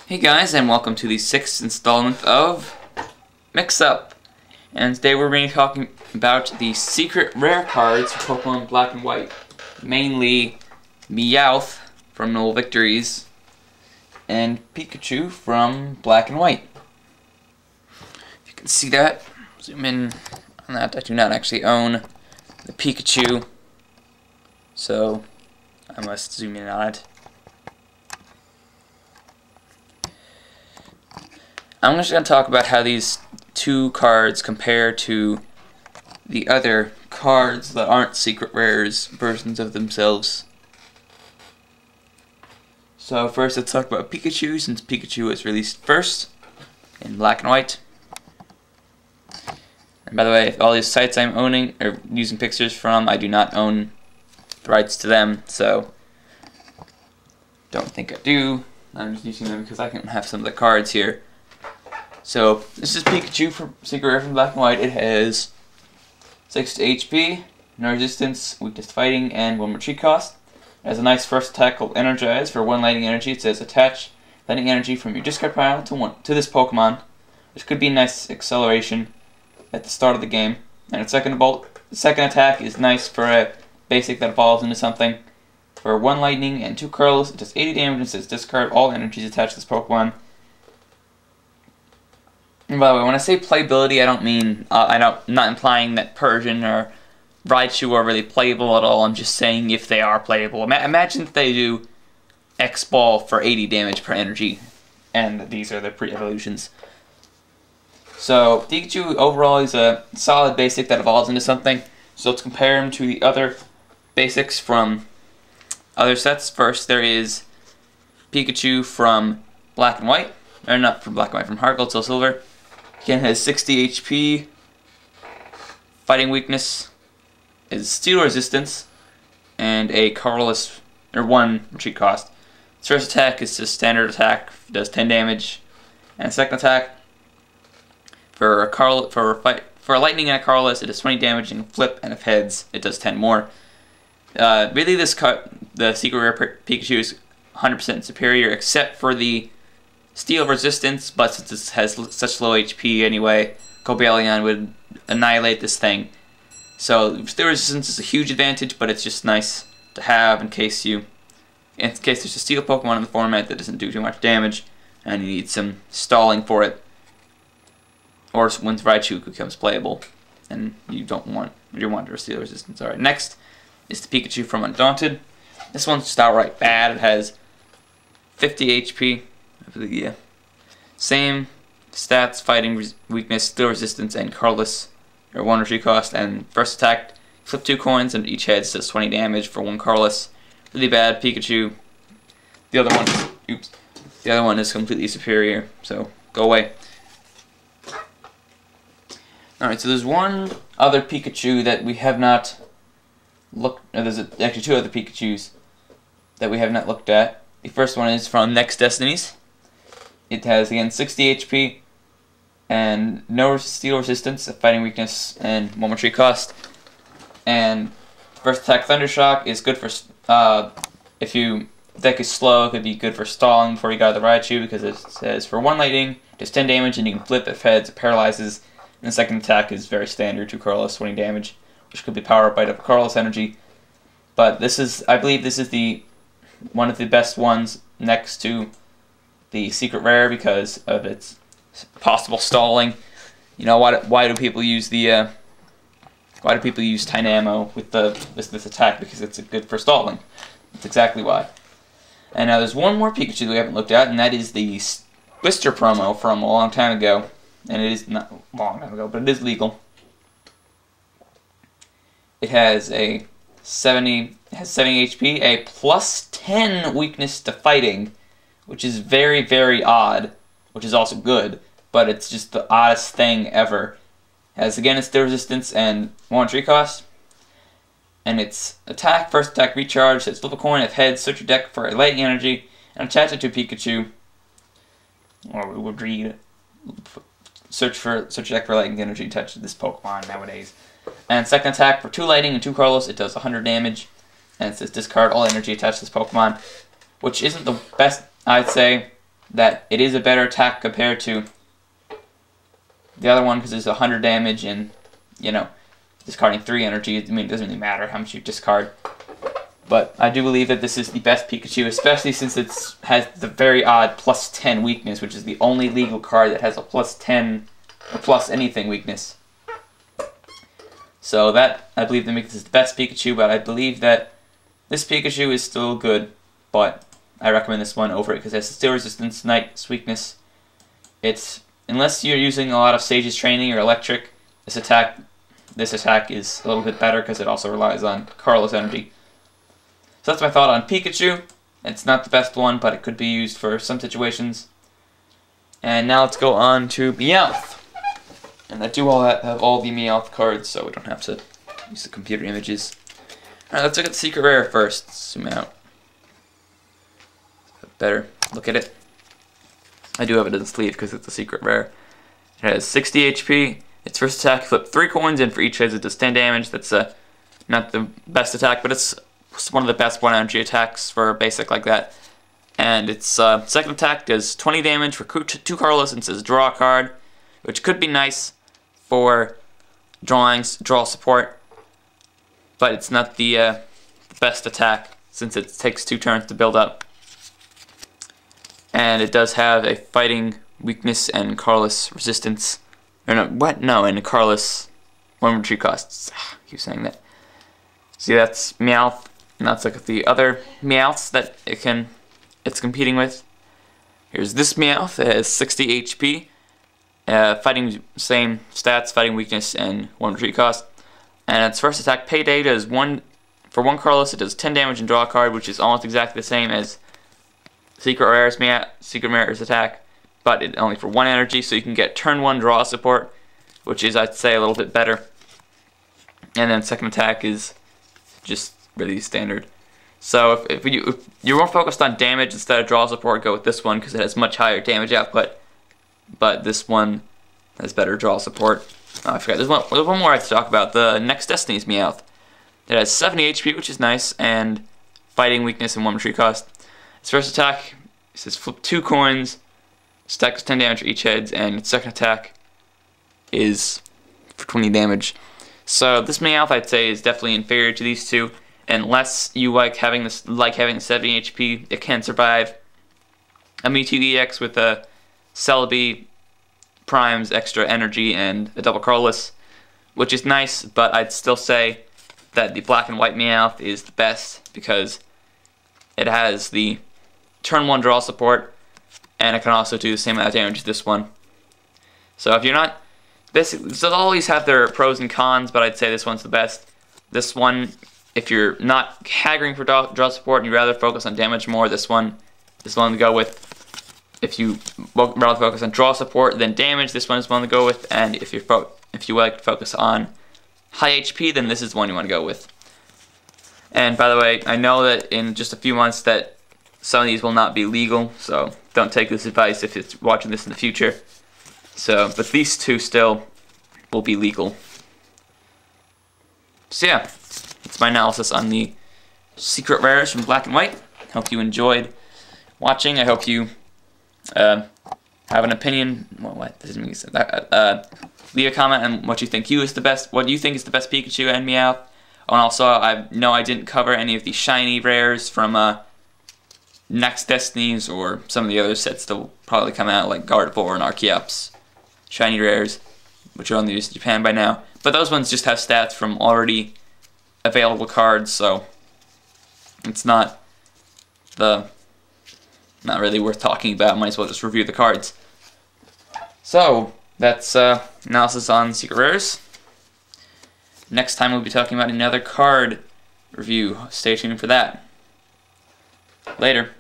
Hey guys, and welcome to the 6th installment of Mix Up. And today we're going to be talking about the secret rare cards for Pokemon Black and White. Mainly Meowth from Noble Victories and Pikachu from Black and White. If you can see that, zoom in on that. I do not actually own the Pikachu, so I must zoom in on it. I'm just going to talk about how these two cards compare to the other cards that aren't secret rares versions of themselves. So first let's talk about Pikachu, since Pikachu was released first in Black and White. And by the way, all these sites I'm owning or using pictures from, I do not own the rights to them, so don't think I do. I'm just using them because I can have some of the cards here. So, this is Pikachu from Secret Rare from Black and White. It has 6 HP, no resistance, weakness to fighting, and 1 retreat cost. It has a nice first attack called Energize. For 1 lightning energy, it says attach lightning energy from your discard pile to this Pokemon, which could be a nice acceleration at the start of the game. And its second attack is nice for a basic that evolves into something. For 1 lightning and 2 curls, it does 80 damage and says discard all energies attached to this Pokemon. And by the way, when I say playability, I don't mean I'm not implying that Persian or Raichu are really playable at all. I'm just saying if they are playable. Imagine if they do X Ball for 80 damage per energy, and these are the pre-evolutions. So Pikachu overall is a solid basic that evolves into something. So let's compare him to the other basics from other sets. First, there is Pikachu from Black and White, or not from Black and White, from Heart Gold, Soul Silver. Again, has 60 HP, fighting weakness, is steel resistance, and a colorless, or 1 retreat cost. Its first attack is just standard attack, does 10 damage, and second attack for a lightning and a colorless, it does 20 damage, and flip and if heads, it does 10 more. Really, the secret rare Pikachu is 100% superior, except for the steel resistance, but since it has such low HP anyway, Cobalion would annihilate this thing. So steel resistance is a huge advantage, but it's just nice to have in case there's a steel Pokemon in the format that doesn't do too much damage, and you need some stalling for it, or when Raichu becomes playable, and you want steel resistance. Alright, next is the Pikachu from Undaunted. This one's just outright bad. It has 50 HP. Yeah. Same stats, fighting weakness, steel resistance, and colorless, or 1 retreat cost, and first attack, flip 2 coins, and each head does 20 damage for 1 colorless. Really bad Pikachu. The other one is completely superior, so go away. Alright, so there's one other Pikachu that we have not looked at. There's actually 2 other Pikachus that we have not looked at. The first one is from Next Destinies. It has, again, 60 HP and no steel resistance, fighting weakness, and 1 retreat cost. And first attack Thundershock is good for, if your deck is slow, it could be good for stalling before you got the Raichu, because it says for 1 lightning, does 10 damage, and you can flip if heads, it paralyzes. And the second attack is very standard, 2 colorless, 20 damage, which could be power up by colorless energy. But this is, I believe this is one of the best ones next to the secret rare because of its possible stalling. You know, why do people use Tynamo with this attack? Because it's good for stalling. That's exactly why. And now there's one more Pikachu that we haven't looked at, and that is the Blister promo from a long time ago. And it is not a long time ago, but it is legal. It has 70 HP, a plus 10 weakness to fighting, which is very, very odd, which is also good, but it's just the oddest thing ever. It has, again, its steel resistance and 1 retreat cost. And its attack, first attack recharge, says flip a coin, if heads, search your deck for a lightning energy, and attach it to Pikachu. Or we would read, search your deck for lightning energy, attach to this Pokemon nowadays. And second attack, for 2 lightning and 2 colorless, it does 100 damage. And it says discard all energy attached to this Pokemon, which isn't the best, I'd say. that it is a better attack compared to the other one because it's 100 damage and, you know, discarding 3 energy. I mean, it doesn't really matter how much you discard. But I do believe that this is the best Pikachu, especially since it has the very odd +10 weakness, which is the only legal card that has a +10 or plus anything weakness. So that, I believe, that makes this the best Pikachu, but I believe that this Pikachu is still good, but I recommend this one over it because it has Steel Resistance, Knight's weakness. It's, unless you're using a lot of Sage's Training or Electric, this attack is a little bit better because it also relies on Carlos energy. So that's my thought on Pikachu. It's not the best one, but it could be used for some situations. And now let's go on to Meowth. And I do have all the Meowth cards, so we don't have to use the computer images. Alright, let's look at the secret rare first. Zoom out. Better look at it. I do have it in the sleeve because it's a secret rare. It has 60 HP. Its first attack, flip 3 coins in for each head. It does 10 damage. That's not the best attack, but it's one of the best 1 energy attacks for a basic like that. And its second attack does 20 damage for 2 Carlos and says draw a card, which could be nice for draw support, but it's not the best attack since it takes 2 turns to build up. And it does have a fighting weakness and Carlos resistance. Or no, what? No, and Carlos 1 retreat costs. I keep saying that. See, that's Meowth, and that's like the other Meowths that it's competing with. Here's this Meowth. It has 60 HP. Fighting, same stats, fighting weakness, and 1 retreat cost. And its first attack, Payday, does for 1 Carlos, it does 10 damage and draw a card, which is almost exactly the same as Secret Rare's attack, but it only for 1 energy, so you can get turn 1 draw support, which is, I'd say, a little bit better. And then second attack is just really standard. So if you're more focused on damage instead of draw support, go with this one because it has much higher damage output. But this one has better draw support. Oh, I forgot. There's one more I have to talk about. The next Destiny's Meowth. It has 70 HP, which is nice, and fighting weakness and 1 retreat cost. Its first attack, it says flip 2 coins, stacks 10 damage for each head, and its second attack is for 20 damage. So this Meowth, I'd say, is definitely inferior to these two. Unless you like having 70 HP, it can survive a Mewtwo EX with a Celebi, Prime's extra energy, and a double Carlos, which is nice, but I'd still say that the black and white Meowth is the best because it has the turn 1 draw support, and it can also do the same amount of damage as this one. So if you're not, basically, so they'll always have their pros and cons, but I'd say this one's the best. This one, if you're not haggling for draw support and you'd rather focus on damage more, this one to go with. If you rather focus on draw support than damage, this one is one to go with. And if you like to focus on high HP, then this is one you want to go with. And by the way, I know that in just a few months that some of these will not be legal, so don't take this advice if you're watching this in the future. So, but these two still will be legal. So yeah, that's my analysis on the secret rares from Black and White. Hope you enjoyed watching. I hope you have an opinion. What doesn't mean that. Leave a comment on what you think is the best. What you think is the best Pikachu and Meowth. And also, I know I didn't cover any of the shiny rares from next Destinies or some of the other sets that will probably come out, like Gardevoir and Archeops. Shiny rares, which are only used in Japan by now. But those ones just have stats from already available cards, so it's not really worth talking about. Might as well just review the cards. So that's analysis on secret rares. Next time we'll be talking about another card review. Stay tuned for that. Later.